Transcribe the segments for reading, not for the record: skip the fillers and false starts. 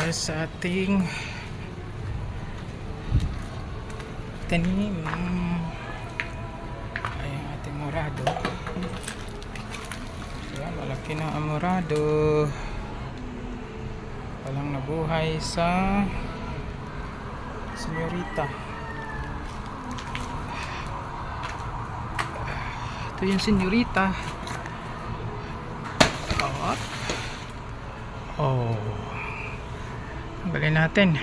tayo sa ating tanim. Ay, ang ating morado. Ayan, malaki na ang morado. Walang nabuhay sa senyorita. Ito yung senyorita. Oh, tanggalin natin.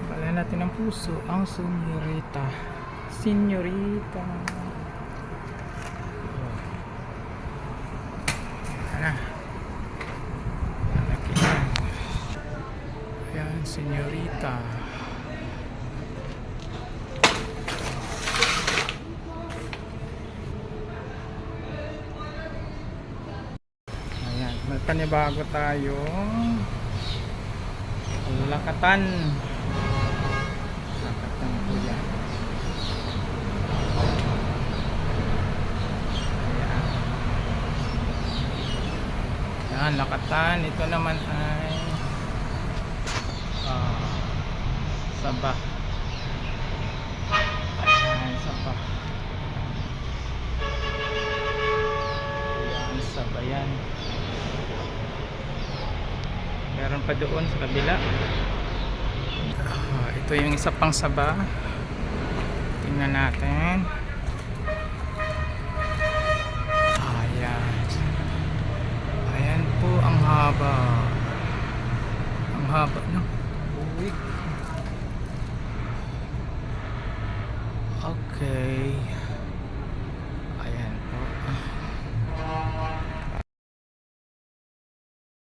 Tanggalin natin ang puso, ang senyorita. Senyorita. Ayan. Malaki na. Ayan, senyorita. May panibago tayo lakatan po yan. Ayan, lakatan. Ito naman ay saba. Ayan, saba. Ayan, saba yan. Meron pa doon sa kabila. Ito yung isa pang saba. Tingnan natin. Ayan. Ayan po ang haba. Ang haba, no? Uy. Okay.